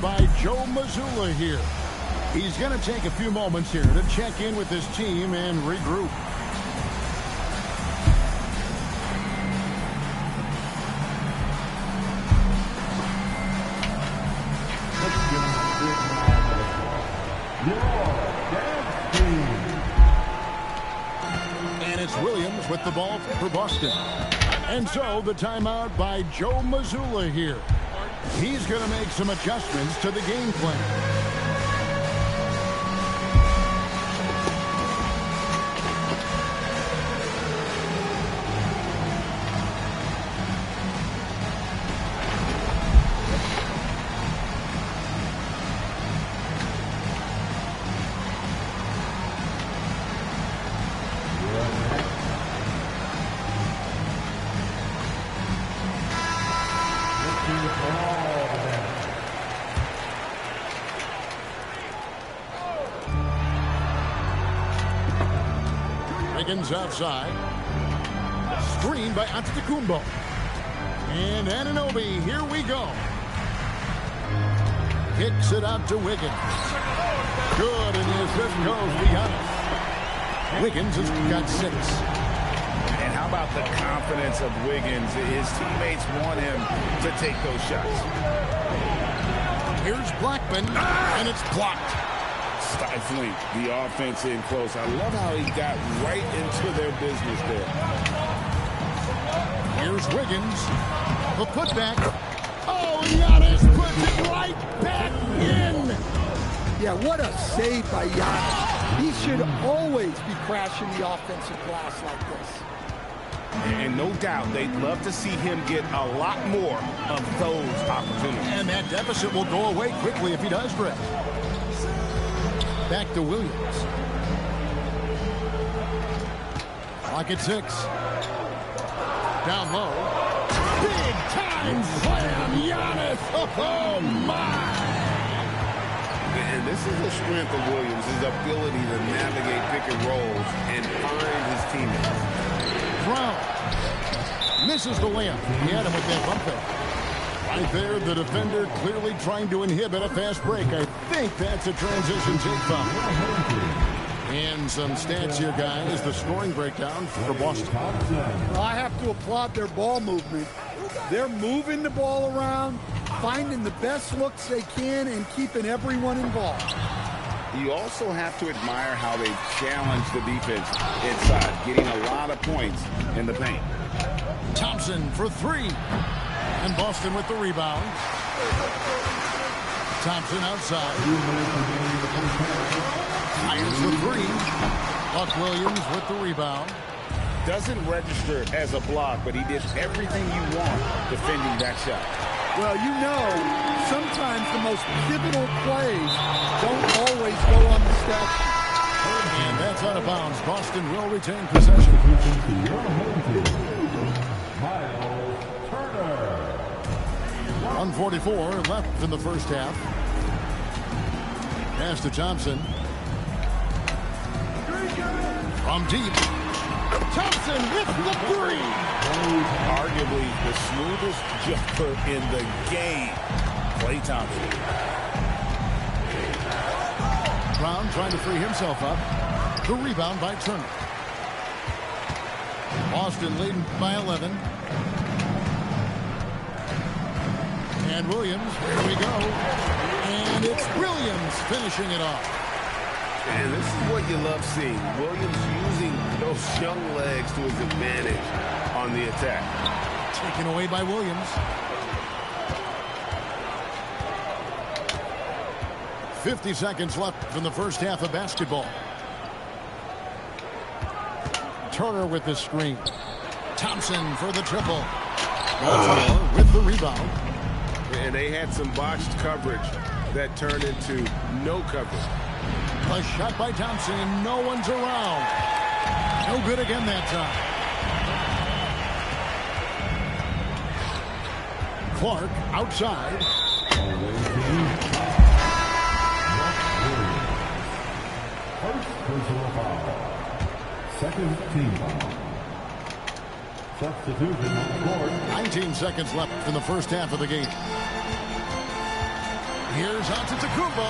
by Joe Mazzulla here. He's going to take a few moments here to check in with his team and regroup. And it's Williams with the ball for Boston. And so the timeout by Joe Mazzulla here. He's going to make some adjustments to the game plan. Wiggins outside. Screen by Antetokounmpo. And Anunoby, here we go. Kicks it out to Wiggins. Good, and the assist goes to Giannis. Wiggins has got 6. And how about the confidence of Wiggins? His teammates want him to take those shots. Here's Blackman, and it's blocked. Stifling the offense in close. I love how he got right into their business there. Here's Wiggins. The putback. Oh, Giannis puts it right back in. Yeah, what a save by Giannis. He should always be crashing the offensive glass like this. And no doubt they'd love to see him get a lot more of those opportunities. And that deficit will go away quickly if he does drift. Back to Williams. Clock at 6. Down low. Big time slam, Giannis. Oh, my. And this is the strength of Williams, his ability to navigate pick and rolls and find his teammates. Brown misses the layup. He had him with that bump fake. Right there, the defender clearly trying to inhibit a fast break. I think that's a transition take foul. And some stats here, guys. The scoring breakdown for Boston. Well, I have to applaud their ball movement. They're moving the ball around, finding the best looks they can, and keeping everyone involved. You also have to admire how they challenge the defense inside, getting a lot of points in the paint. Thompson for 3. And Boston with the rebound. Thompson outside. Fires the 3. Buck Williams with the rebound. Doesn't register as a block, but he did everything you want defending that shot. Well, you know, sometimes the most pivotal plays don't always go on the stat sheet. And that's out of bounds. Boston will retain possession. 1:44 left in the first half. Pass to Thompson. From deep. Thompson with the 3. Arguably the smoothest jumper in the game. Klay Thompson. Brown trying to free himself up. The rebound by Turner. Boston leading by 11. And Williams, here we go. And it's Williams finishing it off. And this is what you love seeing. Williams using those young legs to his advantage on the attack. Taken away by Williams. 50 seconds left in the first half of basketball. Turner with the screen. Thompson for the triple. Baltimore with the rebound. And they had some botched coverage that turned into no coverage. A shot by Thompson, and no one's around. No good again that time. Clark outside. First personal foul. Second team foul. Substitution on the court. 19 seconds left in the first half of the game. Here's Antetokounmpo.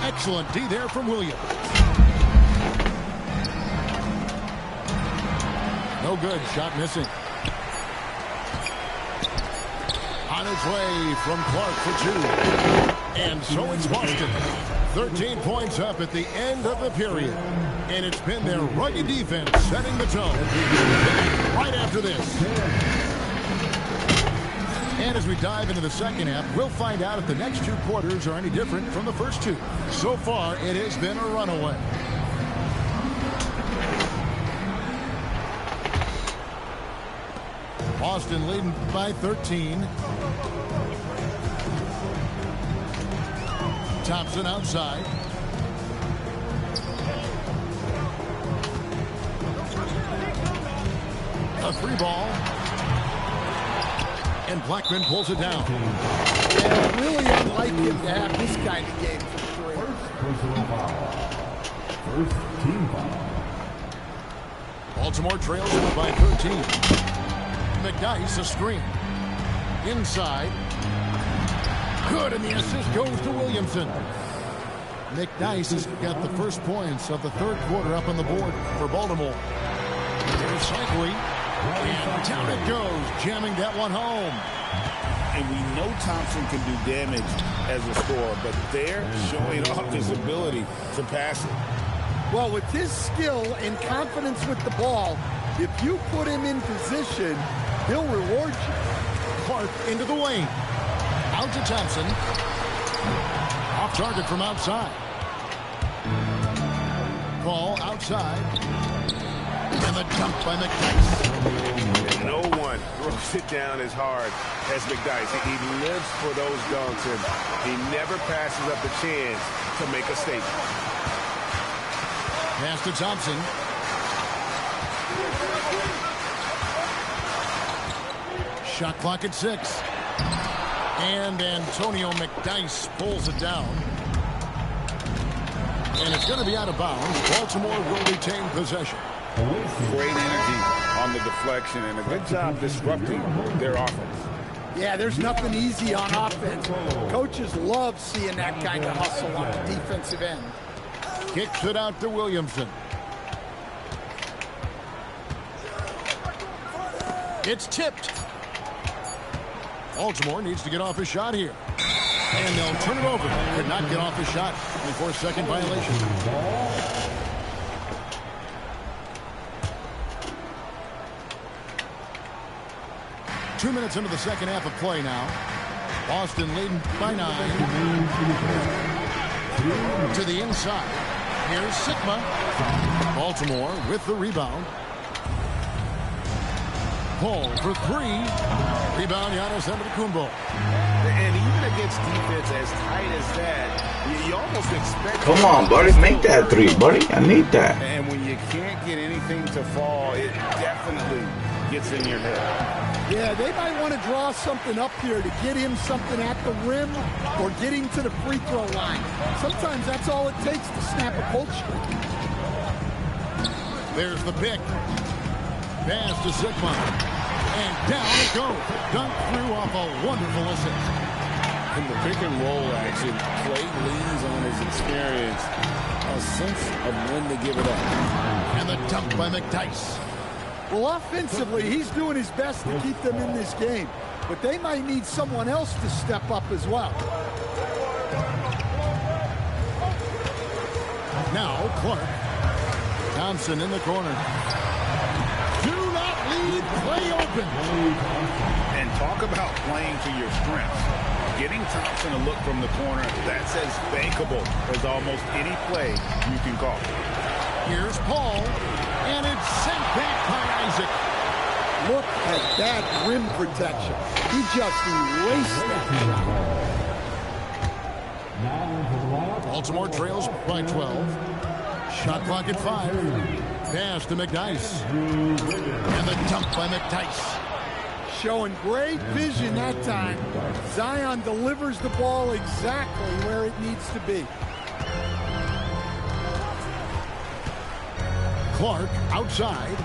Excellent D there from Williams. No good. Shot missing. On its way from Clark for two. And so it's Boston. 13 points up at the end of the period. And it's been their rugged defense setting the tone. Right after this. And as we dive into the second half, we'll find out if the next two quarters are any different from the first two. So far, it has been a runaway. Boston leading by 13. Thompson outside. A free ball. And Blackman pulls it down. Yeah, really unlike him to have this kind of game for three. Personal foul. First team foul. Baltimore trails it by 13. McDyess a screen. Inside. Good, and the assist goes to Williamson. McDyess has got the first points of the third quarter up on the board for Baltimore. There's Cycling. And down it goes, jamming that one home. And we know Thompson can do damage as a scorer, but they're showing off his ability to pass it. Well, with his skill and confidence with the ball, if you put him in position, he'll reward you. Clark into the lane. Out to Thompson. Off target from outside. Ball outside. And the dunk by McDyess. No one throws it down as hard as McDyess. He lives for those dunks, and he never passes up the chance to make a statement. Pass to Thompson. Shot clock at 6. And Antonio McDyess pulls it down. And it's going to be out of bounds. Baltimore will retain possession. Great energy on the deflection and a good job disrupting their offense. Yeah, there's nothing easy on offense. Coaches love seeing that kind of hustle on the defensive end. Kicks it out to Williamson. It's tipped. Baltimore needs to get off his shot here. And they'll turn it over. Could not get off his shot. 24-second violation. 2 minutes into the second half of play now. Boston leading by 9. To the inside. Here's Sigma. Baltimore with the rebound. Paul for 3. Rebound, Giannis Antetokounmpo. And even against defense as tight as that, you almost expect... Come on, buddy. Make that 3, buddy. I need that. And when you can't get anything to fall, it definitely gets in your head. Yeah, they might want to draw something up here to get him something at the rim or get him to the free throw line. Sometimes that's all it takes to snap a cold streak. There's the pick. Pass to Sigma. And down it goes. Dunk through off a wonderful assist. In the pick and roll action, Clay leans on his experience, a sense of when to give it up. And the dunk by McDyess. Well, offensively, he's doing his best to keep them in this game. But they might need someone else to step up as well. Now Clark. Thompson in the corner. Do not leave Clay open. And talk about playing to your strengths. Getting Thompson a look from the corner, that's as bankable as almost any play you can call. Here's Paul. And it's sent back by Isaac. Look at that rim protection. He just erased that. Baltimore trails by 12. Shot clock at 5. Pass to McDyess. And the dunk by McDyess. Showing great vision that time. Zion delivers the ball exactly where it needs to be. Clark outside.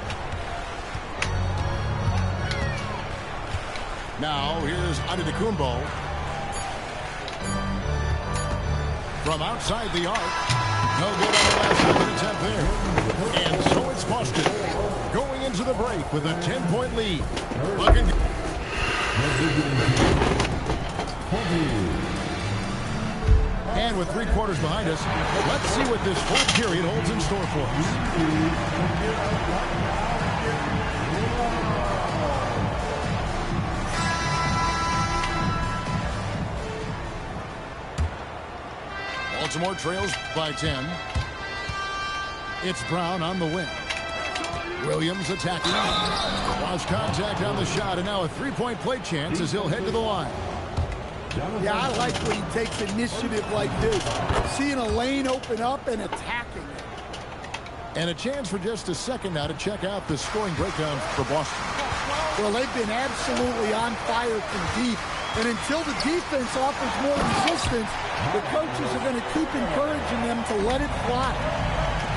Now here's Antetokounmpo. from outside the arc. No good on the last second attempt there. And so it's Boston going into the break with a 10-point lead. Looking. And with 3 quarters behind us, let's see what this fourth period holds in store for us. Baltimore trails by 10. It's Brown on the wing. Williams attacking. Lost contact on the shot, and now a 3-point play chance as he'll head to the line. Yeah, I like when he takes initiative like this. Seeing a lane open up and attacking it. And a chance for just a second now to check out the scoring breakdown for Boston. Well, they've been absolutely on fire from deep. And until the defense offers more resistance, the coaches are going to keep encouraging them to let it fly.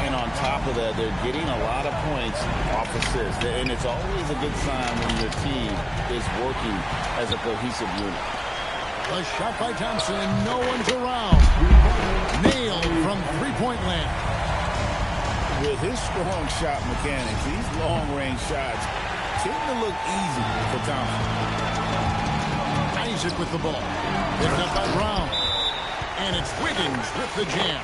And on top of that, they're getting a lot of points off assists. And it's always a good sign when your team is working as a cohesive unit. A shot by Thompson, and no one's around. Nailed from 3-point land. With his strong shot mechanics, these long-range shots seem to look easy for Thompson. Isaac with the ball. Picked up by Brown. And it's Wiggins with the jam.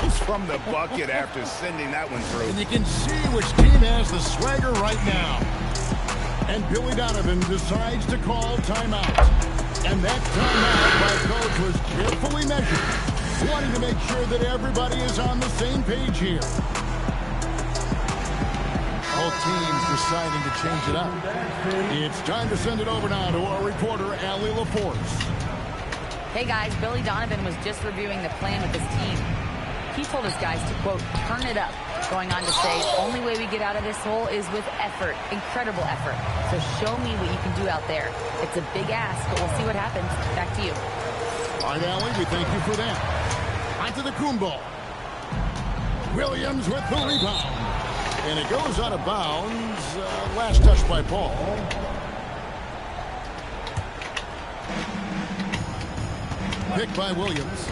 He's from the bucket after sending that one through. And you can see which team has the swagger right now. And Billy Donovan decides to call timeout. And that timeout by coach was carefully measured, wanting to make sure that everybody is on the same page here. Both teams deciding to change it up. It's time to send it over now to our reporter, Allie LaForce. Hey guys, Billy Donovan was just reviewing the plan with his team. He told his guys to, quote, turn it up, going on to say, only way we get out of this hole is with effort, incredible effort. So show me what you can do out there. It's a big ask, but we'll see what happens. Back to you. All right, Allie, we thank you for that. Onto the Kumbo. Williams with the rebound. And it goes out of bounds. Last touch by Paul. Picked by Williams.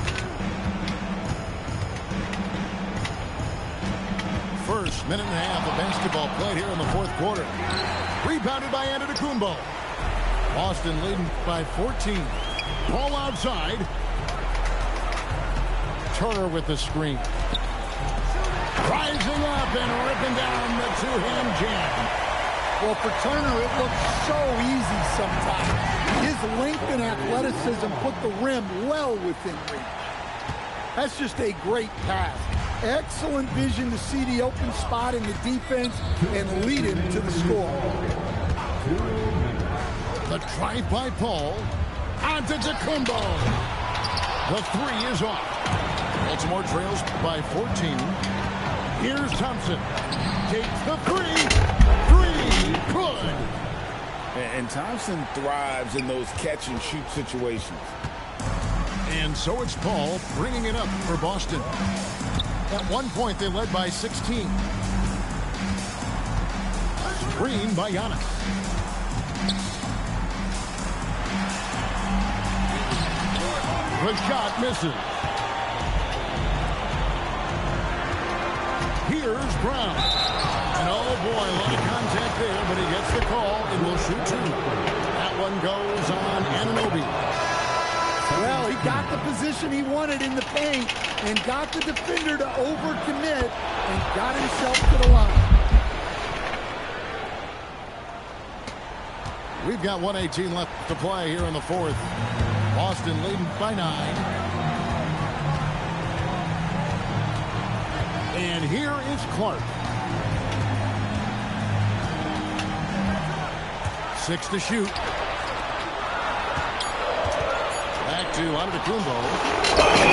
First minute and a half of basketball played here in the fourth quarter. Rebounded by Antetokounmpo. Boston leading by 14. Ball outside. Turner with the screen. Rising up and ripping down the two-hand jam. Well, for Turner, it looks so easy sometimes. His length and athleticism put the rim well within reach. That's just a great pass. Excellent vision to see the open spot in the defense and lead him to the score. The drive by Paul. Antetokounmpo. The three is off. Baltimore trails by 14. Here's Thompson. Takes the three. Good. And Thompson thrives in those catch-and-shoot situations. And so it's Paul bringing it up for Boston. At one point, they led by 16. Screen by Giannis. The shot misses. Here's Brown. And oh boy, a lot of contact there, but he gets the call and will shoot two. That one goes on Anunoby. Well, he got the position he wanted in the paint and got the defender to overcommit and got himself to the line. We've got 1:18 left to play here in the fourth. Boston leading by 9. And here is Clark. 6 to shoot. Back to Antetokounmpo.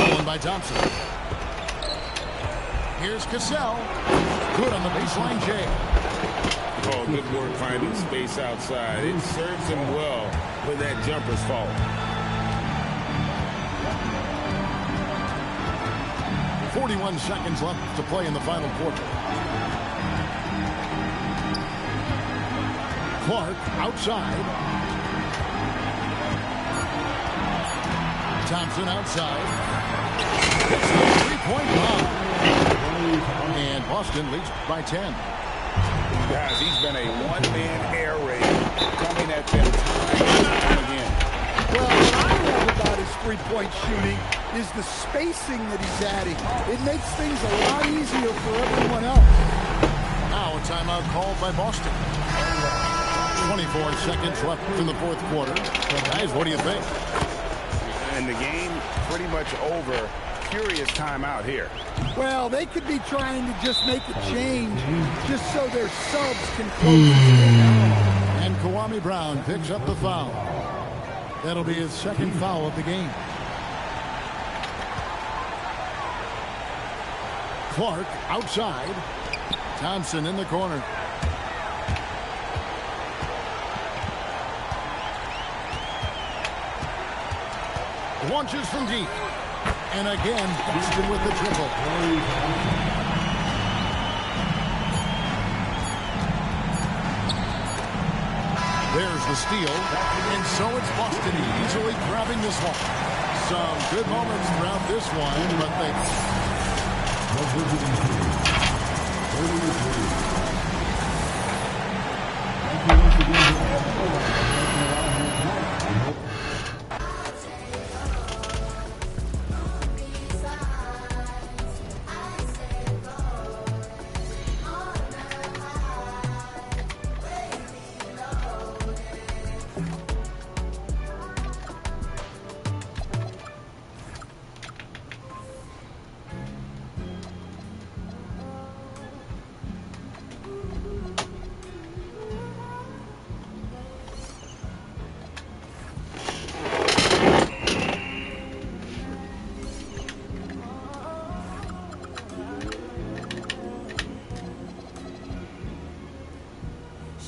Stolen by Thompson. Here's Cassell. Good on the baseline, Jay. Oh, good work finding space outside. It serves him well when that jumper's falling. 41 seconds left to play in the final quarter. Clark outside. Thompson outside. It's a three-point bomb. And Boston leads by 10. Guys, he's been a one-man air raid coming at them time and time again. Well, what I love about his three-point shooting is the spacing that he's adding. It makes things a lot easier for everyone else. Now a timeout called by Boston. 24 seconds left in the fourth quarter. Guys, what do you think? And the game pretty much over. Curious timeout here. Well, they could be trying to just make a change just so their subs can close this game out. And Kwame Brown picks up the foul. That'll be his second foul of the game. Clark outside. Thompson in the corner. Launches from deep. And again, Boston with the triple. There's the steal. And so it's Boston easily grabbing this one. Some good moments throughout this one, but they...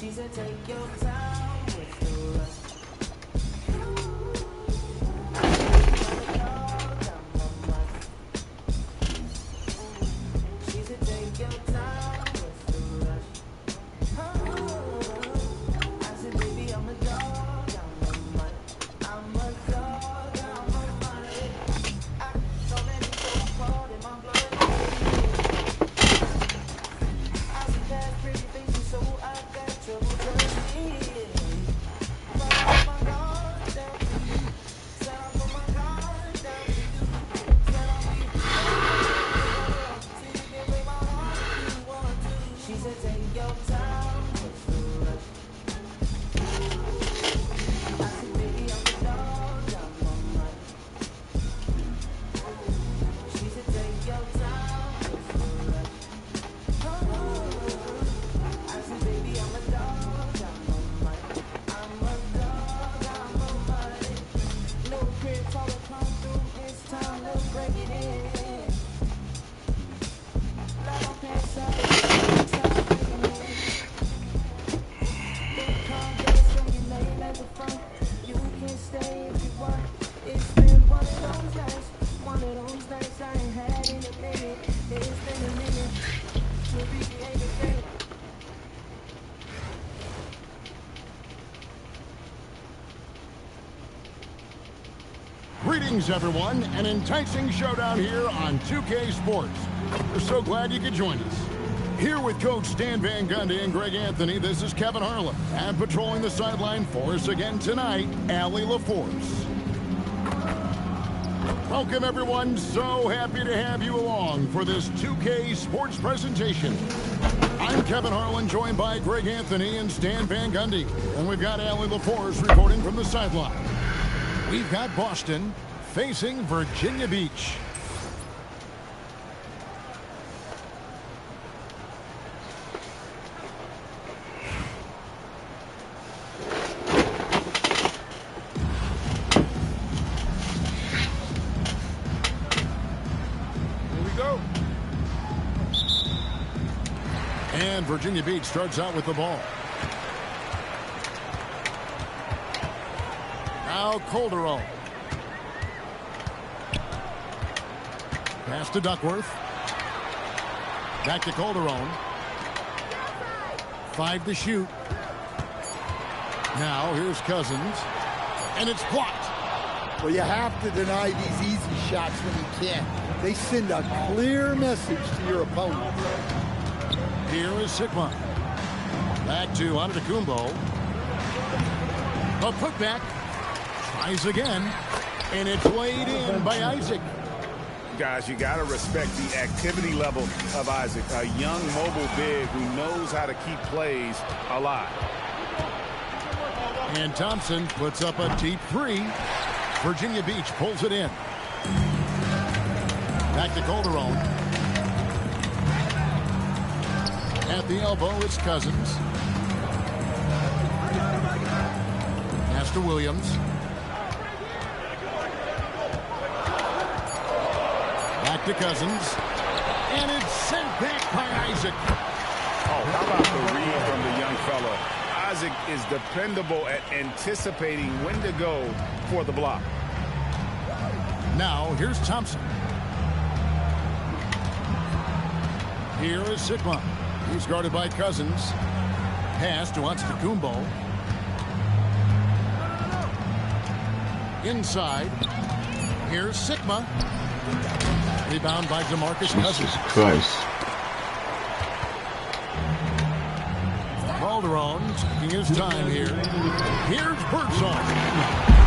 She said, take your time with the rest. She said, take your time with the rest. I said, baby, I'm a dog, I'm a mutt. I'm a dog, I'm a mutt. I so many so cold in my blood. I see that pretty faces, so I got trouble just me. But I put my guard down for you. Said I put my guard down for you. Said I'll be see you can break my heart if you want to. She said take your time, what's the rush? I said baby I'm a dog, I'm a mutt. She said take your time, what's the rush? I said, baby, I'm a dog, I'm a mutt. I'm a dog, I'm a mutt. No crib, all the come through, it's time to break it in. Let my pants up, stop breaking in. Big car, girls, when you lay at the front, you can stay if you want. It's been one of those nights I ain't had in a minute. It's been a minute to recreate the thing. Greetings, everyone. An enticing showdown here on 2K Sports. We're so glad you could join us. Here with Coach Stan Van Gundy and Greg Anthony, this is Kevin Harlan. And patrolling the sideline for us again tonight, Allie LaForce. Welcome, everyone. So happy to have you along for this 2K Sports presentation. I'm Kevin Harlan, joined by Greg Anthony and Stan Van Gundy. And we've got Allie LaForce reporting from the sideline. We've got Boston facing Virginia Beach. Here we go. And Virginia Beach starts out with the ball. Now Calderon. Pass to Duckworth. Back to Calderon. 5 to shoot. Now here's Cousins. And it's blocked. Well, you have to deny these easy shots when you can. They send a clear message to your opponent. Here is Sigma. Back to Antetokounmpo. A putback. Tries again. And it's laid in by Isaac. Guys, you got to respect the activity level of Isaac, a young mobile big who knows how to keep plays alive. And Thompson puts up a deep three. Virginia Beach pulls it in. Back to Calderon. At the elbow, it's Cousins. Pass to Williams. Back to Cousins. And it's sent back by Isaac. Oh, how about the read from the young fellow? Isaac is dependable at anticipating when to go for the block. Now, here's Thompson. Here is Sigma. He's guarded by Cousins. Pass to Antetokounmpo. Inside. Here's Sigma. Rebound by DeMarcus Cousins. Jesus Christ. Calderon taking his time here. Here's Birdsong.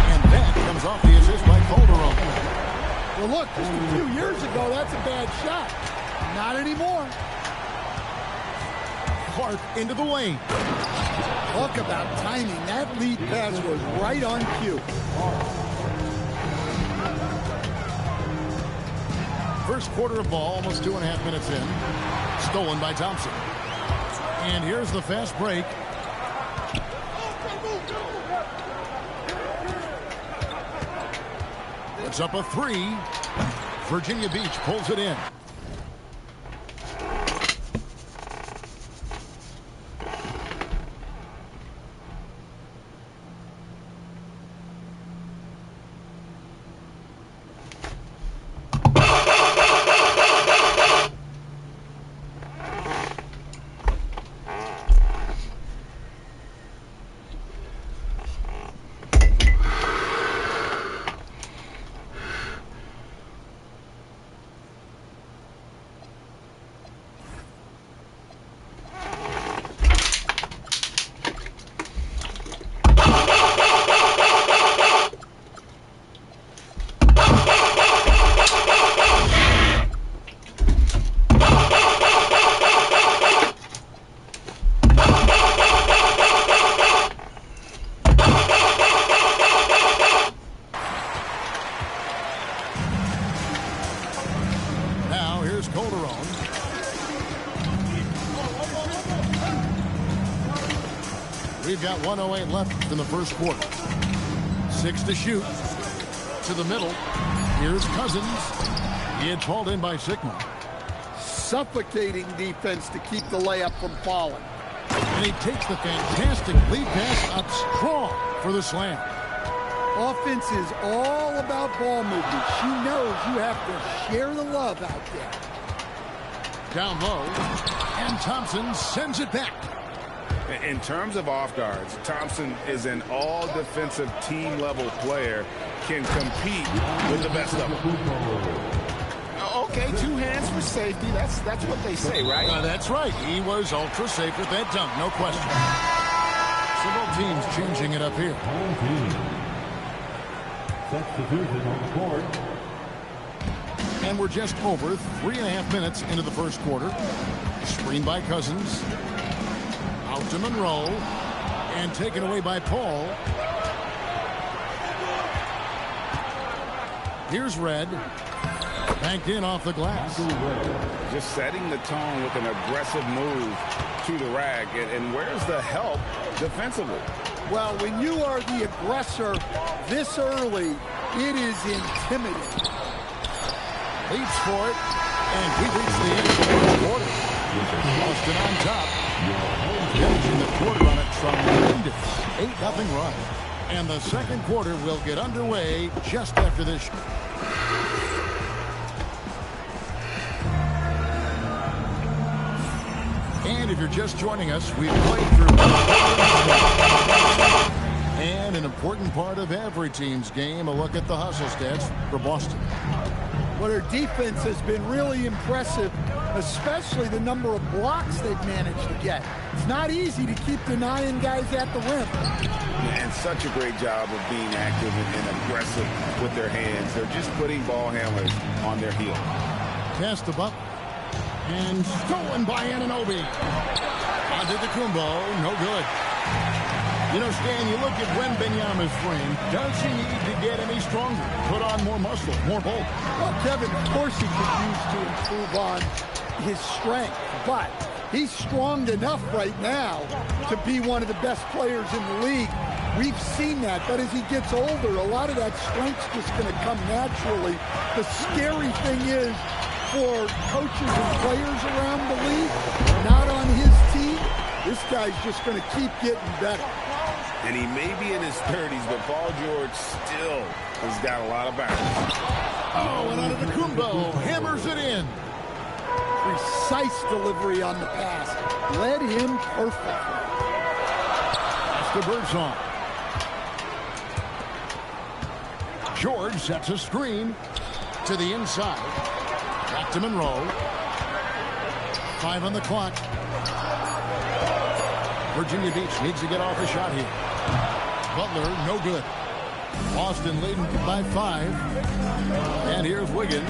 And that comes off the assist by Calderon. Well, look, just a few years ago, that's a bad shot. Not anymore. Clark into the lane. Talk about timing. That lead pass was right on cue. First quarter of ball, almost 2.5 minutes in. Stolen by Thompson. And here's the fast break. It's up a three. Virginia Beach pulls it in. We've got 1:08 left in the first quarter. 6 to shoot. To the middle. Here's Cousins. He had pulled in by Sigma. Suffocating defense to keep the layup from falling. And he takes the fantastic lead pass up strong for the slam. Offense is all about ball movement. She knows you have to share the love out there. Down low. And Thompson sends it back. In terms of off guards, Thompson is an all-defensive team-level player, can compete with the best of them. Okay, 2 hands for safety. That's what they say, right? That's right. He was ultra safe with that dunk, no question. Several teams changing it up here. Substitution on the court. And we're just over 3.5 minutes into the first quarter. Screen by Cousins. Out to Monroe. And taken away by Paul. Here's Red. Banked in off the glass. Just setting the tone with an aggressive move to the rack. And where's the help defensively? Well, when you are the aggressor this early, it is intimidating. Leaps for it. And we reach the end of the first quarter. Boston on top. Finishing the quarter on a tremendous 8-0 run. And the second quarter will get underway just after this. And if you're just joining us, we've played through And an important part of every team's game, a look at the hustle stats for Boston. Well, their defense has been really impressive, especially the number of blocks they've managed to get. It's not easy to keep denying guys at the rim. And such a great job of being active and aggressive with their hands. They're just putting ball handlers on their heel. Pass the buck. And stolen by Anunoby. Antetokounmpo, no good. You know, Stan, you look at Wembanyama's frame. Does he need to get any stronger? Put on more muscle, more bulk? Well, Kevin, of course he could use to improve on his strength, but he's strong enough right now to be one of the best players in the league. We've seen that, but as he gets older, a lot of that strength's just going to come naturally. The scary thing is, for coaches and players around the league, not on his team, this guy's just going to keep getting better. And he may be in his 30s, but Paul George still has got a lot of balance. Oh, and Antetokounmpo hammers it in. Precise delivery on the pass. Led him perfectly. That's the Birdsong. George sets a screen to the inside. Back to Monroe. 5 on the clock. Virginia Beach needs to get off a shot here. Butler, no good. Boston leading by 5. And here's Wiggins.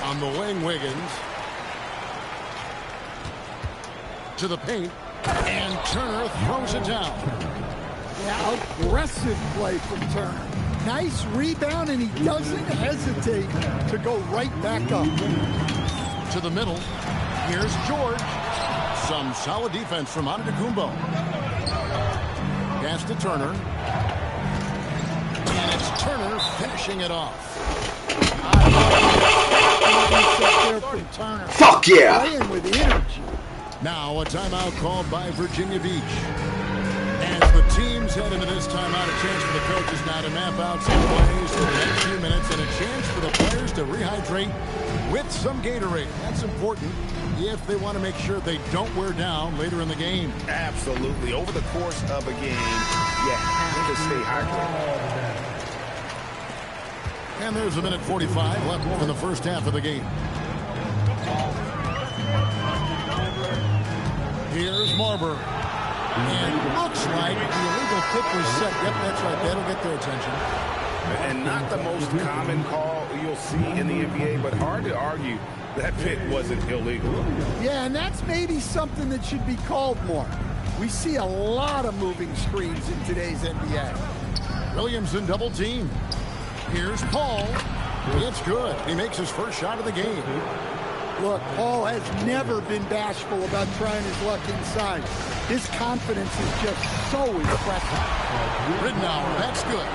On the wing, Wiggins. To the paint. And Turner throws it down. Yeah, aggressive play from Turner. Nice rebound, and he doesn't hesitate to go right back up. To the middle. Here's George. Some solid defense from Antetokounmpo. Pass to Turner. And it's Turner finishing it off. From Turner. Fuck yeah! Playing with energy. Now a timeout called by Virginia Beach. As the teams head into this timeout, a chance for the coaches now to map out some plays for the next few minutes and a chance for the players to rehydrate with some Gatorade. That's important if they want to make sure they don't wear down later in the game. Absolutely. Over the course of a game, you have to stay hydrated. And there's a minute 45 left in the first half of the game. Here's Marbury. And looks like the illegal kick was set. Yep, that's right. That'll get their attention. And not the most common call you'll see in the NBA, but hard to argue that pick wasn't illegal. Yeah, and that's maybe something that should be called more. We see a lot of moving screens in today's NBA. Williamson double team. Here's Paul. It's good. He makes his first shot of the game. Look, Paul has never been bashful about trying his luck inside. His confidence is just so impressive. Ridnour, that's good.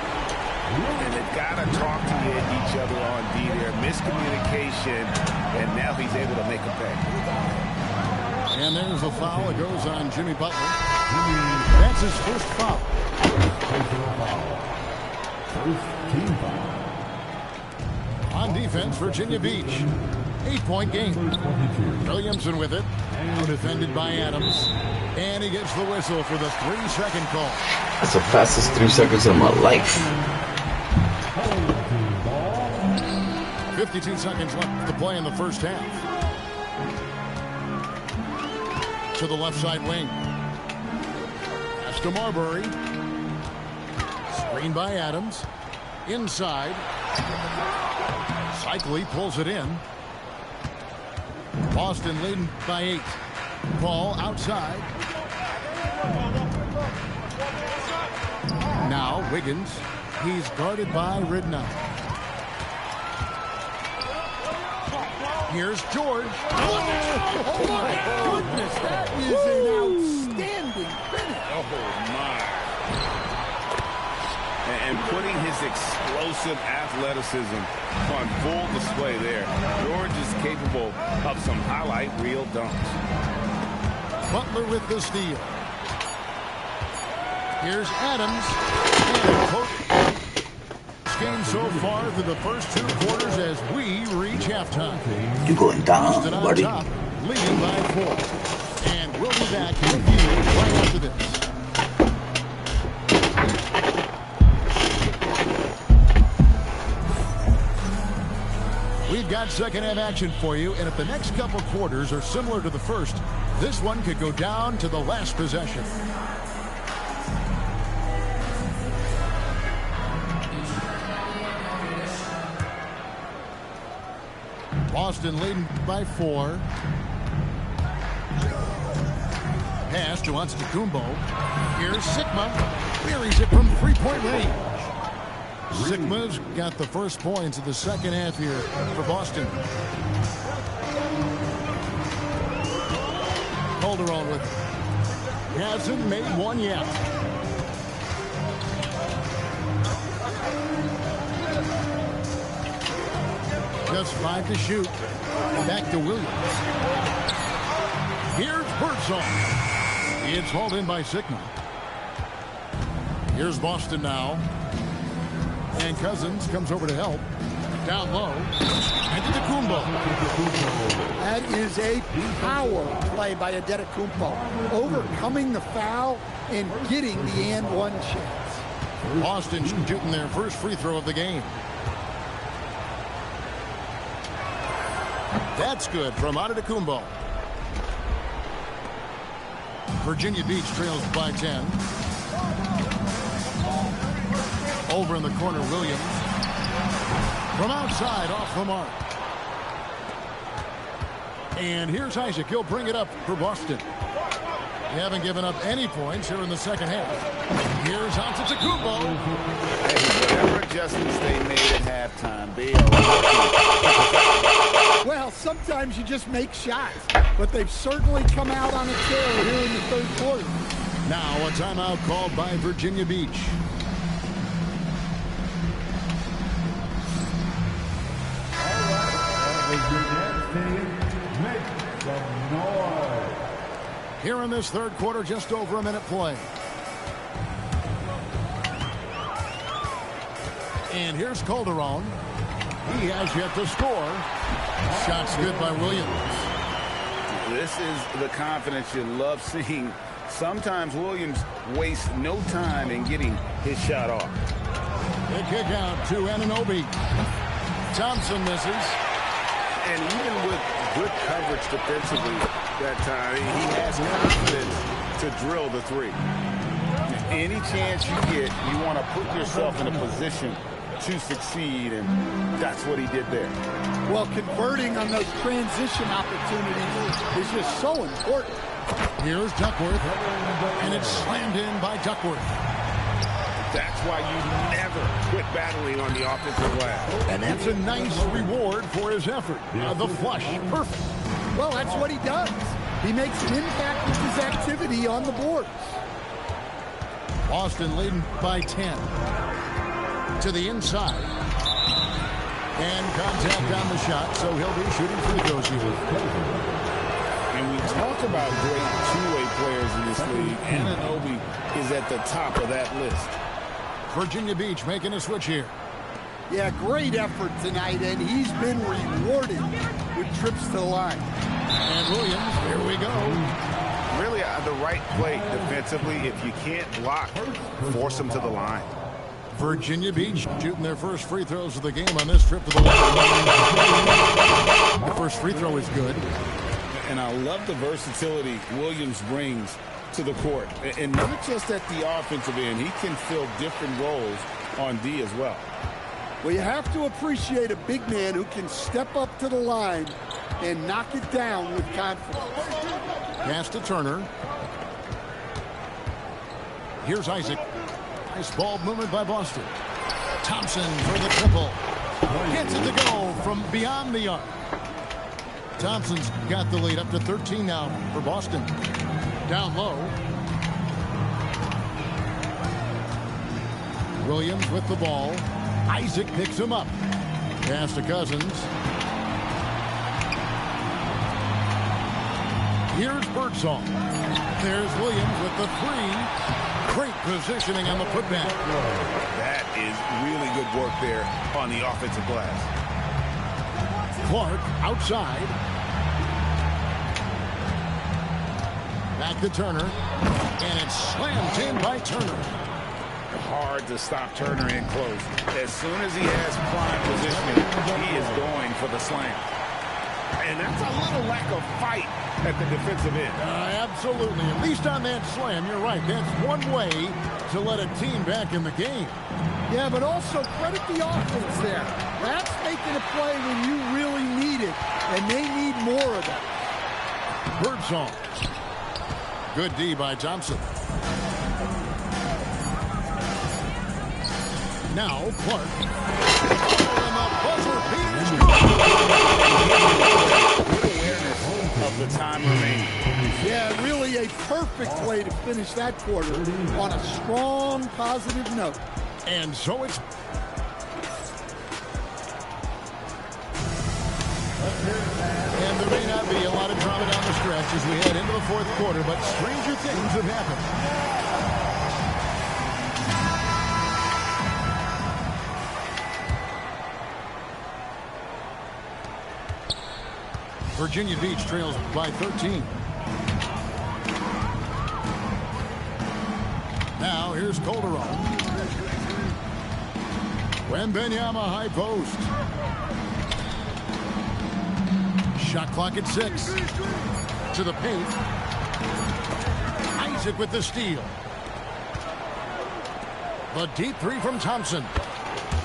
And they've got to talk to each other on D there. Miscommunication, and now he's able to make a pay. And there's a foul. It goes on Jimmy Butler. That's his first foul. First team foul. On defense, Virginia Beach. 8-point game. Williamson with it. Now defended by Adams. And he gets the whistle for the 3-second call. That's the fastest 3 seconds of my life. 52 seconds left to play in the first half. To the left side wing. Pass to Marbury. Screen by Adams. Inside. Cycli pulls it in. Boston leading by 8. Paul outside. Now Wiggins. He's guarded by Ridnour. Here's George. Oh my goodness, that is an outstanding finish. Oh, my. And putting his explosive athleticism on full display there. George is capable of some highlight reel dunks. Butler with the steal. Here's Adams. Game so far through the first 2 quarters as we reach halftime. You're going down, Boston on buddy. top, leading by 4. And we'll be back with you right after this. got second half action for you, and if the next couple quarters are similar to the first, this one could go down to the last possession. Boston leading by 4. Pass to Antetokounmpo. Here's Sigma. Buries it from three-point range. Sigma's got the first points of the second half here for Boston. Calderon with it. Hasn't made one yet. Just 5 to shoot. Back to Williams. Here's Birdsong. It's hauled in by Sigma. Here's Boston now. And Cousins comes over to help. Down low. Antetokounmpo. That is a power play by Antetokounmpo. Overcoming the foul and getting the and one chance. Boston shooting their first free throw of the game. That's good from Antetokounmpo. Virginia Beach trails by 10. Over in the corner, Williams. From outside, off the mark. And here's Isaac. He'll bring it up for Boston. They haven't given up any points here in the second half. Here's Antetokounmpo. Whatever adjustments they made at halftime, they are Well, sometimes you just make shots, but they've certainly come out on a tear here in the third quarter. Now a timeout called by Virginia Beach. Here in this third quarter, just over a minute play. And here's Calderon. He has yet to score. Shots good by Williams. This is the confidence you love seeing. Sometimes Williams wastes no time in getting his shot off. The kick out to Anunoby. Thompson misses. And even with good coverage defensively that time, he has confidence to drill the three. Any chance you get, you want to put yourself in a position to succeed, and that's what he did there. Well, converting on those transition opportunities is just so important. Here's Duckworth, and it's slammed in by Duckworth. That's why you never quit battling on the offensive glass. And that's a nice reward for his effort. The flush, perfect. Well, that's what he does. He makes an impact with his activity on the boards. Boston leading by 10. To the inside. And contact on the shot, so he'll be shooting free throws here. And we talk about great two-way players in this league. Anunoby is at the top of that list. Virginia Beach making a switch here. Yeah, great effort tonight, and he's been rewarded with trips to the line. And Williams, here we go. Really the right play defensively. If you can't block, force them to the line. Virginia Beach shooting their first free throws of the game on this trip to the line. The first free throw is good. And I love the versatility Williams brings to the court. And not just at the offensive end. He can fill different roles on D as well. Well, you have to appreciate a big man who can step up to the line and knock it down with confidence. Pass to Turner. Here's Isaac. Nice ball movement by Boston. Thompson for the triple. Gets it to go from beyond the arc. Thompson's got the lead up to 13 now for Boston. Down low. Williams with the ball. Isaac picks him up. Pass to Cousins. Here's Birdsong. There's Williams with the three. Great positioning on the putback. That is really good work there on the offensive glass. Clark outside. Back to Turner. And it's slammed in by Turner. Hard to stop Turner in close. As as soon as he has prime positioning, he is going for the slam. And that's a little lack of fight at the defensive end. Absolutely. At least on that slam, you're right. That's one way to let a team back in the game. Yeah, but also credit the offense there. That's making a play when you really need it, and they need more of that. Birdsong. Good D by Thompson. Now Clark. And the buzzer beater is Good awareness of the time remaining. Yeah, really a perfect way to finish that quarter on a strong, positive note. And so it's... And there may not be a lot of drama down the stretch as we head into the fourth quarter, but stranger things have happened. Virginia Beach trails by 13. Now here's Calderon. Wembanyama high post. Shot clock at 6. To the paint. Isaac with the steal. The deep three from Thompson.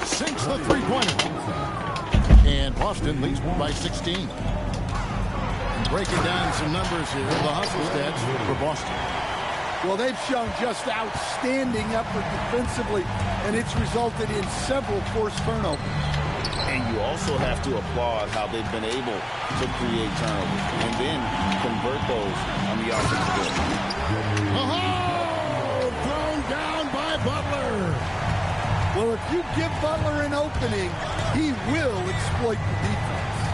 Sinks the three-pointer. And Boston leads by 16. Breaking down some numbers here. The hustle stats for Boston. Well, they've shown just outstanding effort defensively, and it's resulted in several forced turnovers. And you also have to applaud how they've been able to create turnovers and then convert those on the offensive end. Oh, thrown down by Butler. Well, if you give Butler an opening, he will exploit the defense.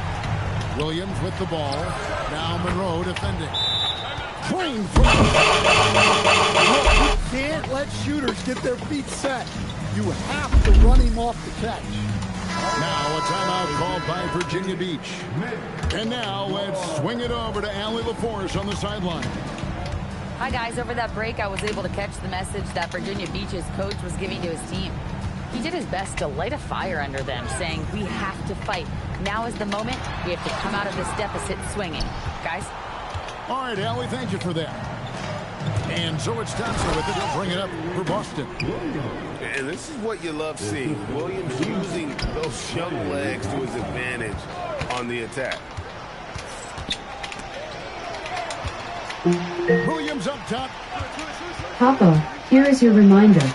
Williams with the ball. Now Monroe defending. Train from... You can't let shooters get their feet set. You have to run him off the catch. Now a timeout called by Virginia Beach. And now let's swing it over to Allie LaForce on the sideline. Hi, guys. Over that break, I was able to catch the message that Virginia Beach's coach was giving to his team. He did his best to light a fire under them, saying, we have to fight. Now is the moment. We have to come out of this deficit swinging. Guys? All right, Allie, thank you for that. And so it's Thompson with it. He'll bring it up for Boston. And this is what you love seeing. Williams using those young legs to his advantage on the attack. Williams up top. Papa, here is your reminder.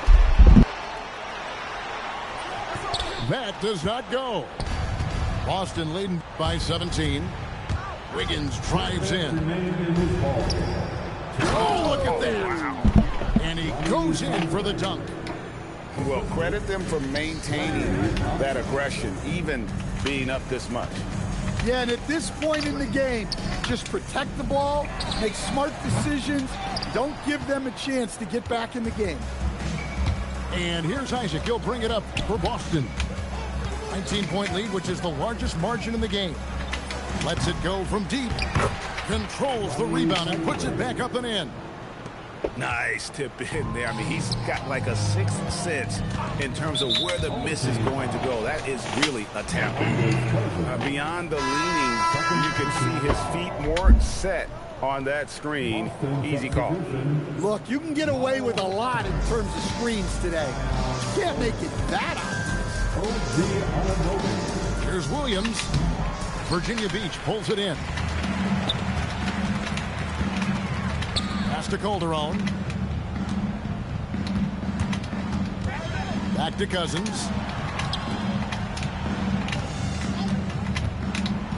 That does not go. Boston leading by 17. Wiggins drives in. Oh, look at that. Wow. And he goes in for the dunk. Well, credit them for maintaining that aggression, even being up this much. Yeah, and at this point in the game, just protect the ball, make smart decisions, don't give them a chance to get back in the game. And here's Isaac. He'll bring it up for Boston. 19-point lead, which is the largest margin in the game. Lets it go from deep. Controls the rebound and puts it back up and in. Nice tip in there. I mean, he's got like a sixth sense in terms of where the miss is going to go. That is really a talent. Beyond the leaning, you can see his feet more set on that screen. Easy call. Look, you can get away with a lot in terms of screens today. You can't make it that obvious. Here's Williams. Virginia Beach pulls it in. Pass to Calderon. Back to Cousins.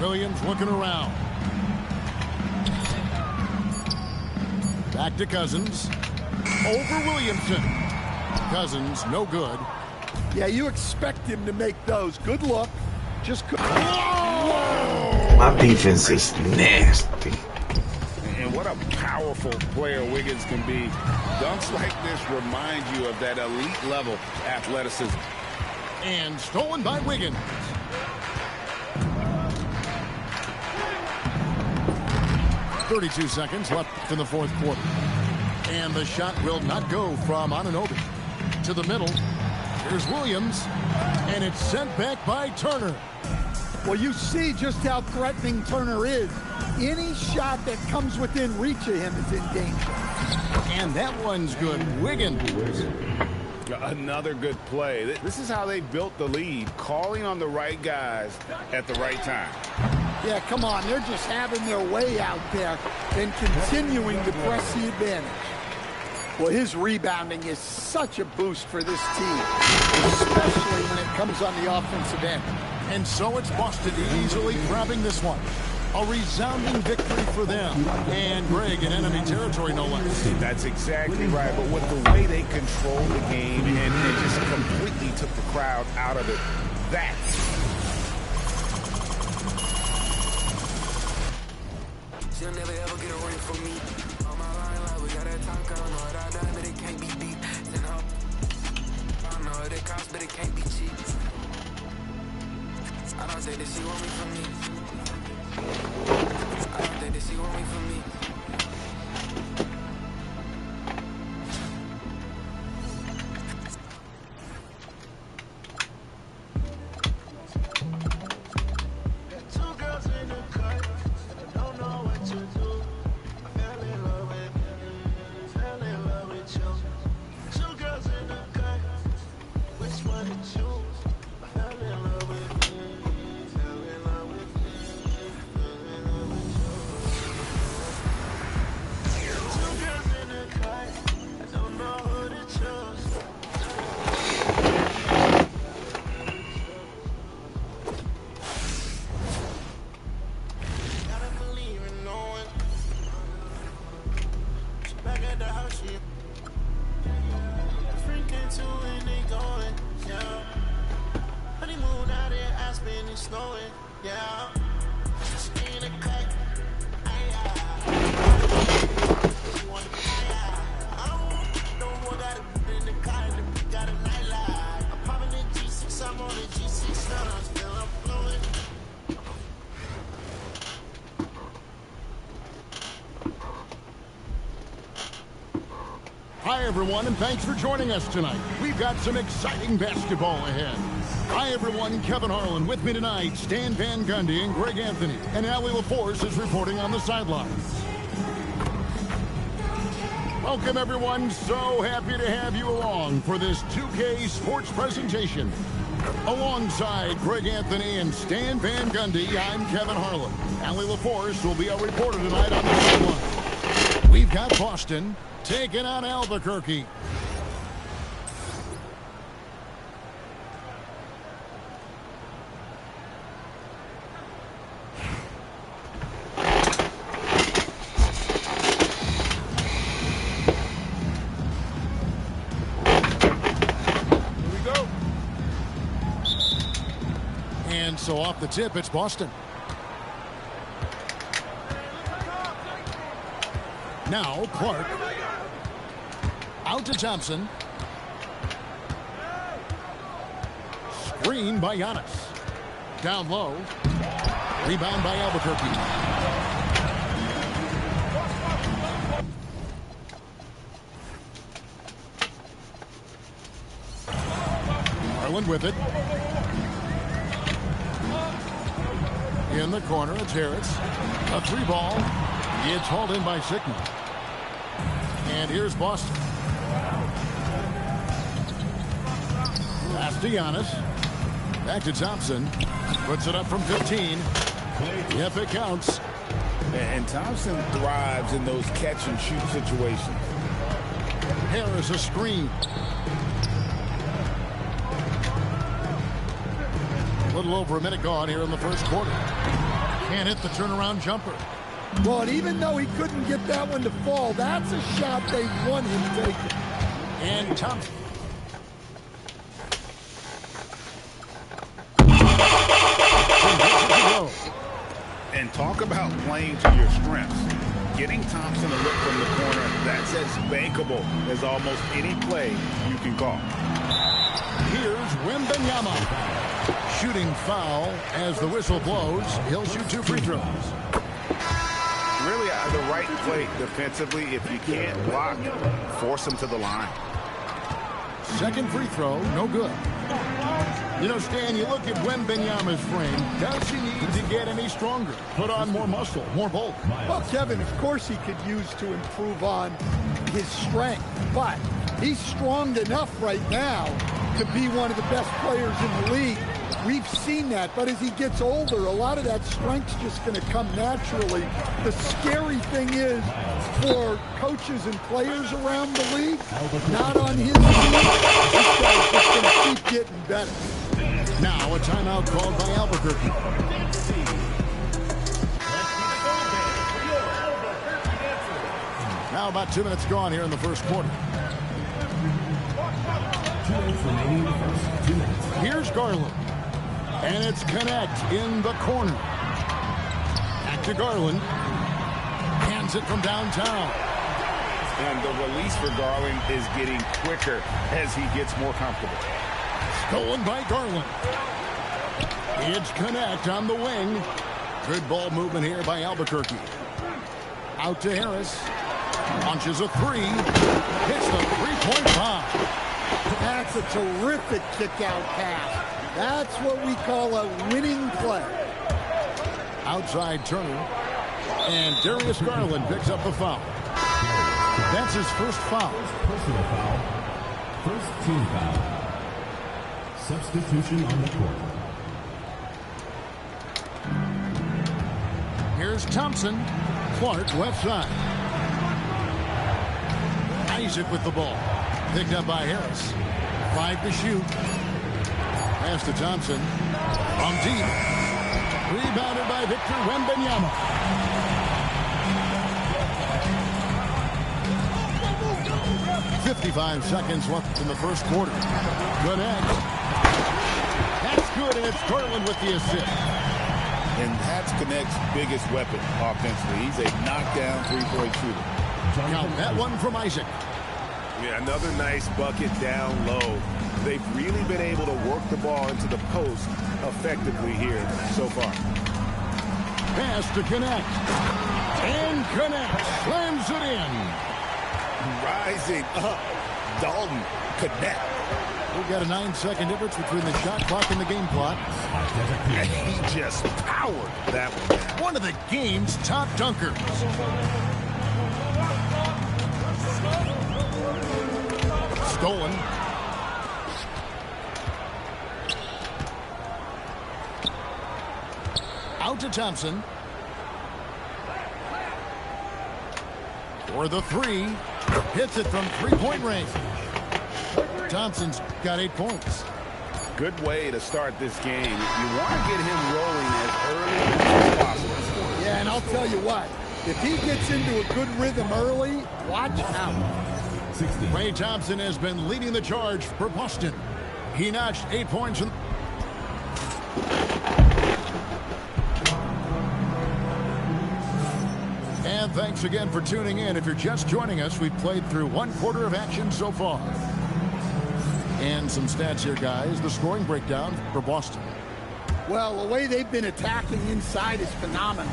Williams looking around. Back to Cousins. Over Williamson. Cousins, no good. Yeah, you expect him to make those. Good look. Just could. My defense is nasty. And what a powerful player Wiggins can be. Dunks like this remind you of that elite level athleticism. And stolen by Wiggins. .32 seconds left in the fourth quarter. And the shot will not go from Anunoby. To the middle. Here's Williams. And it's sent back by Turner. Well, you see just how threatening Turner is. Any shot that comes within reach of him is in danger. And that one's good. Wiggins. Another good play. This is how they built the lead, calling on the right guys at the right time. Yeah, come on. They're just having their way out there and continuing to press the advantage. Well, his rebounding is such a boost for this team, especially when it comes on the offensive end. And so it's Boston easily grabbing this one. A resounding victory for them. And Greg in enemy territory, no less. That's exactly right. But with the way they controlled the game and they just completely took the crowd out of it, She'll never ever get a ring from me. On my line, like we got that talk, I don't know what I done, but it can't be beat. Then I don't know what it costs, but it can't be cheap. I don't think that she want me from me. I don't think that she want me from me. Hi, everyone, and thanks for joining us tonight. We've got some exciting basketball ahead. Hi, everyone. Kevin Harlan with me tonight. Stan Van Gundy and Greg Anthony. And Allie LaForce is reporting on the sidelines. Welcome, everyone. So happy to have you along for this 2K Sports presentation. Alongside Greg Anthony and Stan Van Gundy, I'm Kevin Harlan. Allie LaForce will be our reporter tonight on the sideline. We've got Boston taking on Albuquerque. Here we go. And so off the tip, it's Boston. Now Clark. Out to Thompson. Screen by Giannis. Down low. Rebound by Albuquerque. Garland with it. In the corner, it's Harris. A three ball. It's hauled in by Sigma. And here's Boston. Pass to Giannis. Back to Thompson. Puts it up from 15. Yep, it counts. And Thompson thrives in those catch-and-shoot situations. Harris a screen. A little over a minute gone here in the first quarter. Can't hit the turnaround jumper. Well, and even though he couldn't get that one to fall, that's a shot they want him taking. And Thompson. And talk about playing to your strengths. Getting Thompson a look from the corner, that's as bankable as almost any play you can call. Here's Wembanyama. Shooting foul as the whistle blows. He'll shoot 2 free throws. Really the right play defensively. If you can't block, force him to the line. Second free throw, no good. You know, Stan, you look at Wembanyama's frame. Does he need to get any stronger? Put on more muscle, more bulk? Well, Kevin, of course he could use to improve on his strength, but he's strong enough right now to be one of the best players in the league. We've seen that, but as he gets older, a lot of that strength's just going to come naturally. The scary thing is for coaches and players around the league, not on his team, this guy's just going to keep getting better. Now a timeout called by Albuquerque. Now about 2 minutes gone here in the first quarter. 2 minutes remaining in the first 2 minutes. Here's Garland. And it's Connect in the corner. Back to Garland. Hands it from downtown. And the release for Garland is getting quicker as he gets more comfortable. Stolen by Garland. It's Connect on the wing. Good ball movement here by Albuquerque. Out to Harris. Launches a three. Hits the three-point bomb. That's a terrific kick-out pass. That's what we call a winning play. Outside Turner. And Darius Garland picks up the foul. That's his first foul. Personal foul. First team foul. Substitution on the court. Here's Thompson. Clark left side. Isaac with the ball. Picked up by Harris. 5 to shoot. Pass to Thompson. From deep. Rebounded by Victor Wembanyama. .55 seconds left in the first quarter. Connect. That's good, and it's Garland with the assist. And that's Connect's biggest weapon offensively. He's a knockdown three-point shooter. Count that one from Isaac. Yeah, another nice bucket down low. They've really been able to work the ball into the post effectively here so far. Pass to Connect. And Connect slams it in. Rising up, Dalton Connect. We've got a 9-second difference between the shot clock and the game clock. And he just powered that one down. One of the game's top dunkers. Stolen. Out to Thompson. For the three. Hits it from three-point range. Thompson's got 8 points. Good way to start this game. You want to get him rolling as early as possible. Yeah, and I'll tell you what, if he gets into a good rhythm early, watch out. Klay Thompson has been leading the charge for Boston. He notched 8 points. And thanks again for tuning in. If you're just joining us, we've played through 1 quarter of action so far. And some stats here, guys. The scoring breakdown for Boston. Well, the way they've been attacking inside is phenomenal.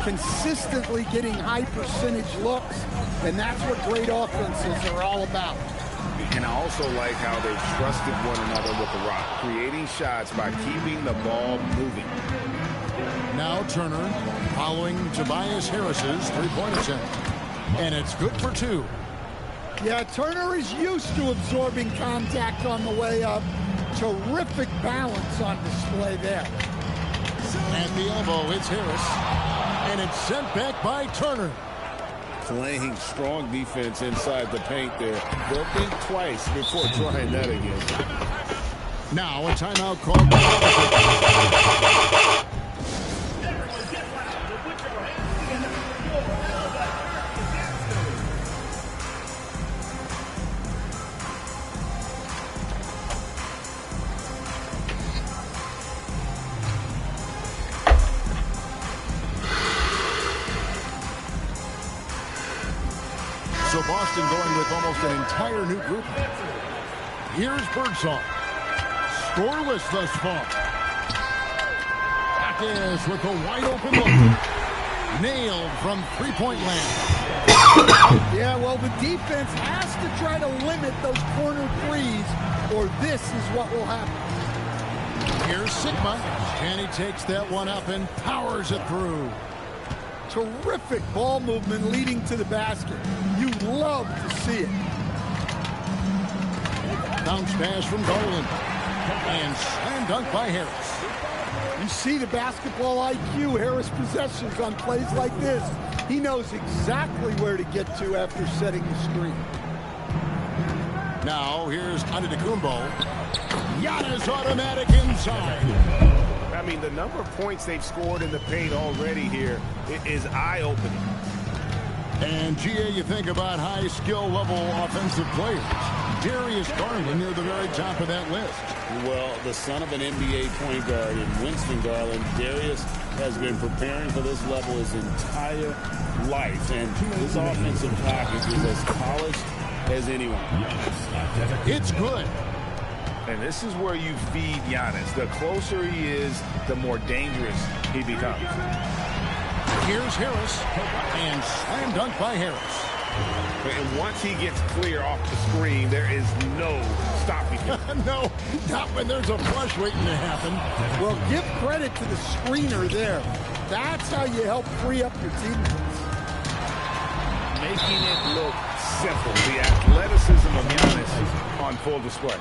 Consistently getting high percentage looks, and that's what great offenses are all about. And I also like how they've trusted one another with the rock, creating shots by keeping the ball moving. Now Turner following Tobias Harris's three-point attempt. And it's good for 2. Yeah, Turner is used to absorbing contact on the way up. Terrific balance on display there. At the elbow, it's Harris. And it's sent back by Turner. Playing strong defense inside the paint there. They'll think twice before trying that again. Now a timeout called by Albuquerque. So Boston going with almost an entire new group. Here's Birdsong. Scoreless thus far. Back is with a wide open look. Nailed from three-point land. Yeah, well, the defense has to try to limit those corner threes, or this is what will happen. Here's Sigma, and he takes that one up and powers it through. Terrific ball movement leading to the basket. You love to see it. Bounce pass from Garland. And slam dunk by Harris. You see the basketball IQ Harris possessions on plays like this. He knows exactly where to get to after setting the screen. Now here's Antetokounmpo. Giannis automatic inside. I mean, the number of points they've scored in the paint already here is eye-opening. And, GA, you think about high skill level offensive players. Darius Garland near the very top of that list. Well, the son of an NBA point guard in Winston Garland, Darius has been preparing for this level his entire life. And his offensive package is as polished as anyone. It's good. And this is where you feed Giannis. The closer he is, the more dangerous he becomes. Here's Harris, and slam dunk by Harris. And once he gets clear off the screen, there is no stopping him. No, not when there's a flush waiting to happen. Well, give credit to the screener there. That's how you help free up your teammates. Making it look simple. The athleticism of Giannis on full display.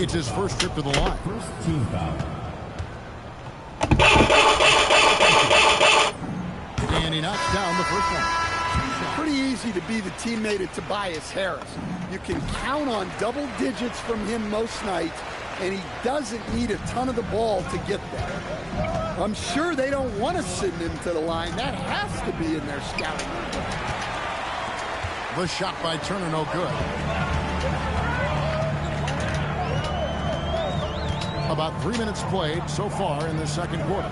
It's his first trip to the line. First team foul. And he knocks down the first one. Pretty easy to be the teammate of Tobias Harris. You can count on double digits from him most nights, and he doesn't need a ton of the ball to get there. I'm sure they don't want to send him to the line. That has to be in their scouting report. The shot by Turner, no good. About 3 minutes played so far in the second quarter.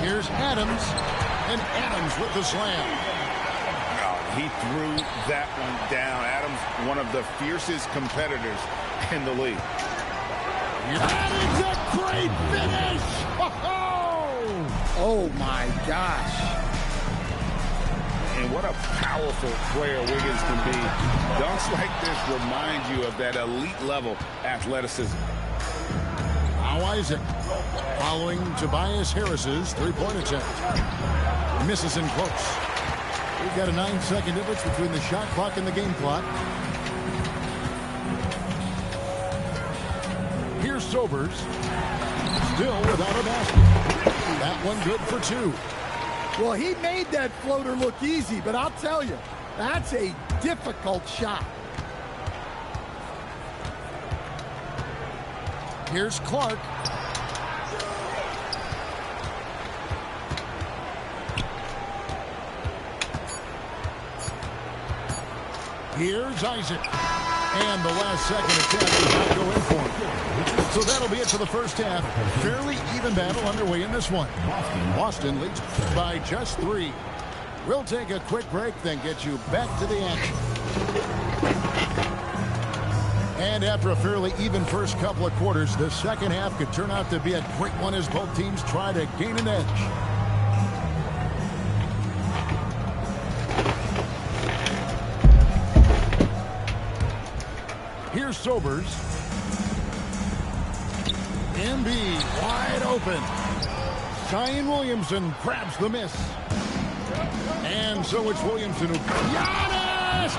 Here's Adams, and Adams with the slam. He threw that one down. Adams, one of the fiercest competitors in the league. That is a great finish! Oh my gosh. And what a powerful player Wiggins can be. Dunks like this remind you of that elite level athleticism. Now Isaac, following Tobias Harris's three-point attempt. Misses in close. We've got a 9-second difference between the shot clock and the game clock. Here's Sobers. Still without a basket. That one good for two. Well, he made that floater look easy, but I'll tell you, that's a difficult shot. Here's Clark. Here's Isaac. And the last second attempt does not go in for him. So that'll be it for the first half. Fairly even battle underway in this one. Boston leads by just 3. We'll take a quick break, then get you back to the action. And after a fairly even first couple of quarters, the second half could turn out to be a great one as both teams try to gain an edge. Here's Sobers. Embiid wide open. Zion Williamson grabs the miss. And so it's Williamson who... Giannis!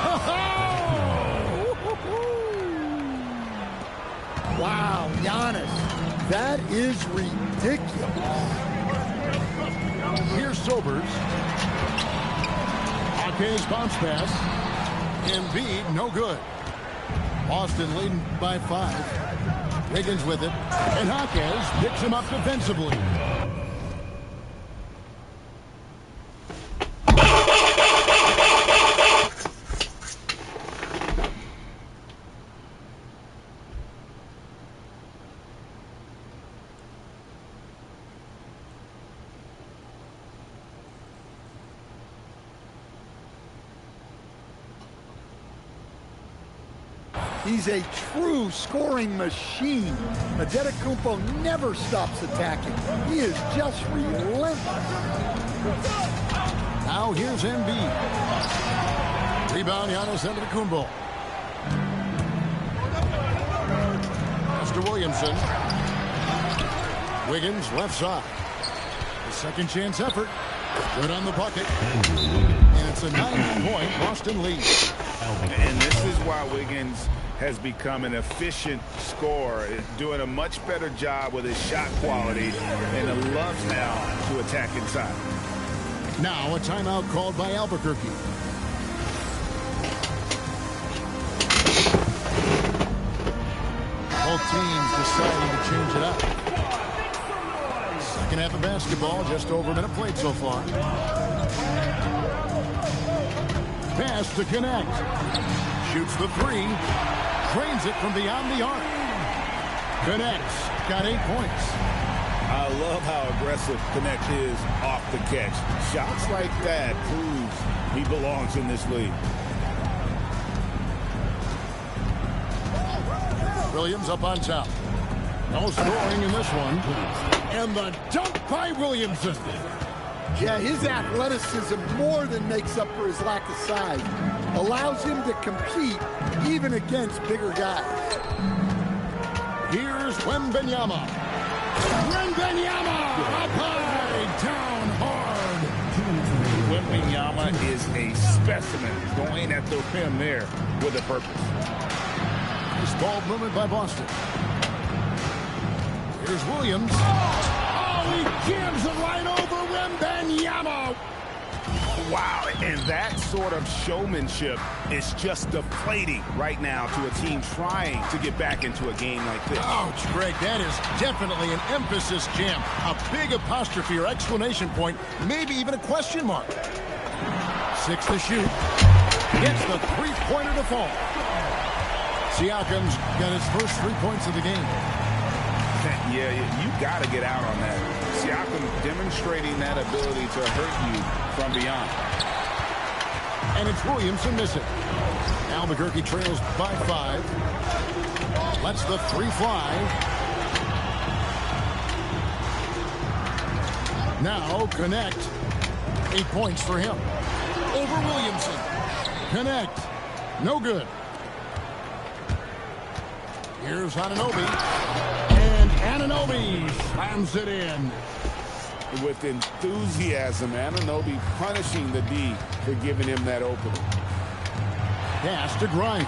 Wow, Giannis. That is ridiculous. Here's Sobers. Hake's bounce pass. Embiid, no good. Boston leading by 5. Wiggins with it. And Hawkins picks him up defensively. He's a true scoring machine. Antetokounmpo never stops attacking. He is just relentless. Now here's Embiid. Rebound, Giannis Antetokounmpo. Pass to Williamson. Wiggins left side. The second chance effort. Good on the bucket. And it's a 9-point Boston lead. And this is why Wiggins has become an efficient scorer, doing a much better job with his shot quality, and loves now to attack inside. Now a timeout called by Albuquerque. Both teams deciding to change it up. Second half of basketball, just over a minute played so far. Pass to connect. Shoots the three. Drains it from beyond the arc. Connects. Got 8 points. I love how aggressive Connect is off the catch. Shots like that proves he belongs in this league. Williams up on top. No scoring in this one. And the dunk by Williamson. Yeah, his athleticism more than makes up for his lack of size. Allows him to compete even against bigger guys. Here's Wembanyama. Wembanyama up high, down hard. Wembanyama is a specimen, going at the rim there with a purpose. Nice ball movement by Boston. Here's Williams. Oh, he jams it right over Wembanyama. Wow, and that sort of showmanship is just deflating right now to a team trying to get back into a game like this. Ouch, Greg, that is definitely an emphasis jam. A big apostrophe or exclamation point, maybe even a question mark. 6 to shoot. Gets the three-pointer to fall. Siakam's got his first 3 points of the game. Yeah, you got to get out on that. Siakam demonstrating that ability to hurt you from beyond. And it's Williamson missing. Albuquerque trails by 5. Lets the three fly. Now Connect. 8 points for him. Over Williamson. Connect. No good. Here's Anunoby. And Anunoby slams it in. With enthusiasm, Anunoby punishing the D for giving him that opening. Pass to Grimes.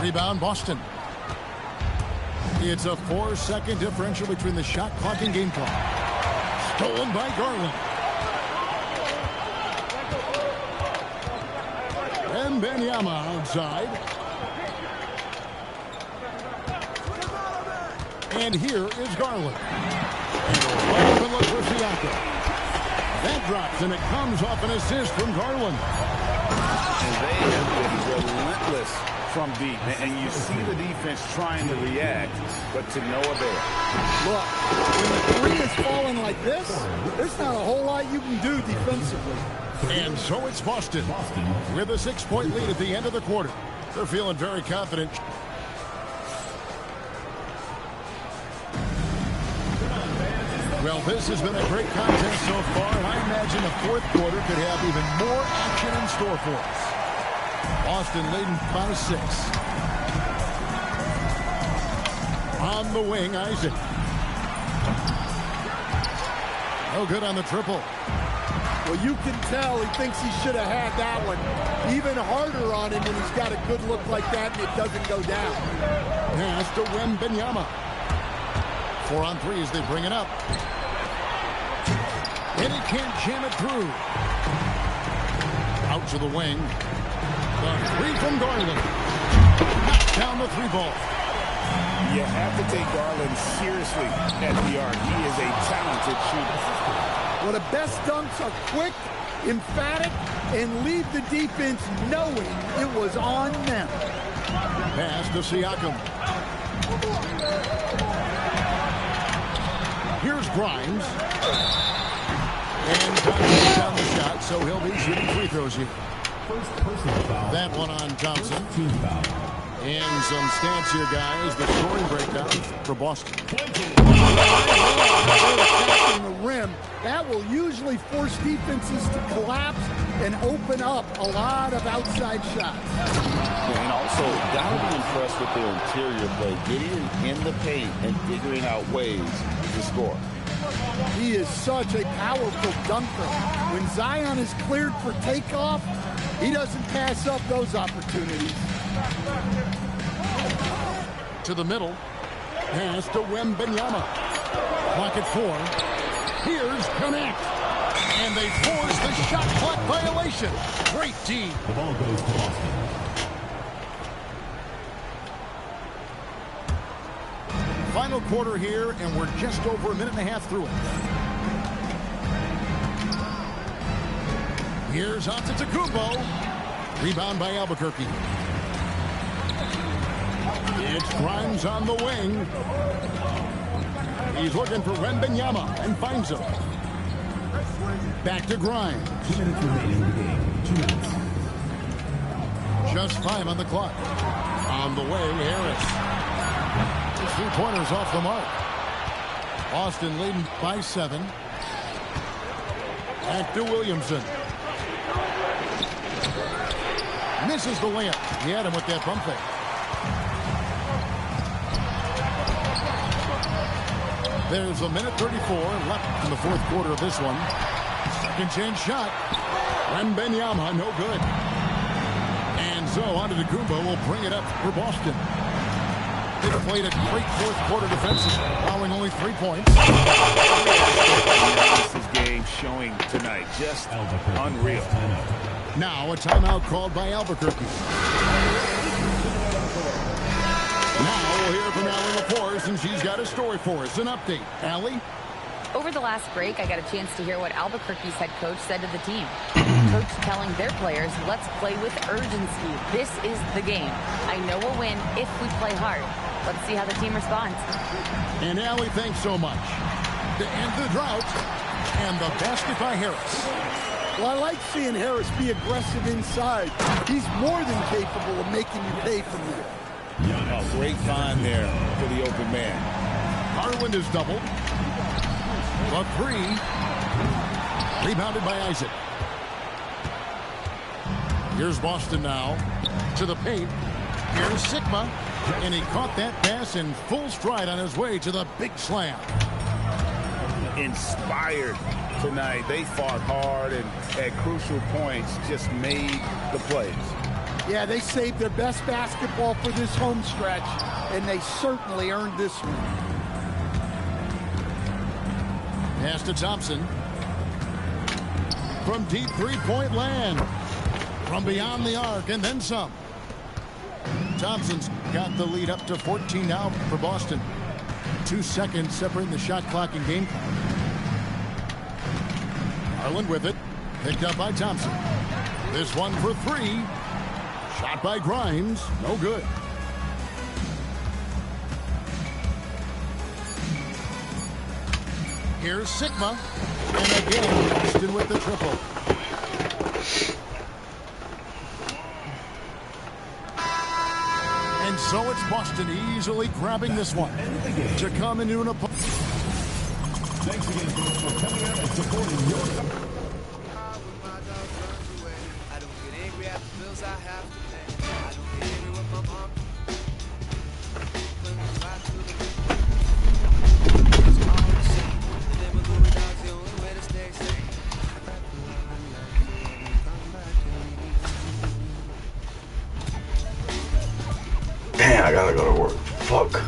Rebound, Boston. It's a 4-second differential between the shot clock and game clock. Stolen by Garland. Wembanyama outside. And here is Garland. And open look for Siakam. That drops, and it comes off an assist from Garland. And they have been relentless from deep. And you see the defense trying to react, but to no avail. Look, when the three is falling like this, there's not a whole lot you can do defensively. And so it's Boston with a 6-point lead at the end of the quarter. They're feeling very confident. Well, this has been a great contest so far, and I imagine the fourth quarter could have even more action in store for us. Boston leading by 6. On the wing, Isaac. No good on the triple. Well, you can tell he thinks he should have had that one even harder on him when he's got a good look like that and it doesn't go down. Pass to Wembanyama. 4 on 3 as they bring it up. And he can't jam it through. Out to the wing. The three from Garland. Knocked down the 3-ball. You have to take Garland seriously at the arc. He is a talented shooter. Well, the best dunks are quick, emphatic, and leave the defense knowing it was on them. Pass to Siakam. Here's Grimes. And Thompson down the shot, so he'll be shooting free throws here. First personal foul. That one on Thompson. Team foul. And some stats here, guys. The scoring breakdown for Boston. Attacking the rim, that will usually force defenses to collapse and open up a lot of outside shots. And also, gotta be impressed with their interior play, getting in the paint and figuring out ways to score. He is such a powerful dunker. When Zion is cleared for takeoff, he doesn't pass up those opportunities. To the middle. Pass to Wembanyama. Clock at 4. Here's Connect. And they force the shot clock violation. Great D. The ball goes to Boston. Final quarter here, and we're just over a minute and a half through it. Here's Antetokounmpo. Rebound by Albuquerque. It's Grimes on the wing. He's looking for Wembanyama and finds him. Back to Grimes. 2 minutes remaining in the game. 2 minutes. Just 5 on the clock. On the way, Harris. His 3-pointers off the mark. Boston leading by 7. Back to Williamson. Misses the layup. He had him with that pump fake. There's a minute 34 left in the fourth quarter of this one. Second chance shot. Wembanyama, no good. And so Antetokounmpo will bring it up for Boston. They've played a great fourth quarter defensively, allowing only 3 points. This game showing tonight, just unreal. Now a timeout called by Albuquerque. Now we'll hear from Allie Laporte, and she's got a story for us. An update. Allie? Over the last break, I got a chance to hear what Albuquerque's head coach said to the team. Coach telling their players, let's play with urgency. This is the game. I know we'll win if we play hard. Let's see how the team responds. And Allie, thanks so much. To end the drought, and the basket by Harris. Well, I like seeing Harris be aggressive inside. He's more than capable of making you pay from there. Oh, great find there for the open man. Garland is doubled. The 3. Rebounded by Isaac. Here's Boston now. To the paint. Here's Sigma. And he caught that pass in full stride on his way to the big slam. Inspired tonight. They fought hard and at crucial points just made the plays. Yeah, they saved their best basketball for this home stretch, and they certainly earned this one. Pass to Thompson. From deep three-point land. From beyond the arc, and then some. Thompson's got the lead up to 14 now for Boston. 2 seconds separating the shot clock and game clock. Garland with it. Picked up by Thompson. This one for 3. Shot by Grimes. No good. Here's Sigma. And again, Boston with the triple. And so it's Boston easily grabbing this one to come into an opponent. Thanks again, folks, for coming out and supporting your... Damn, I gotta go to work. Fuck.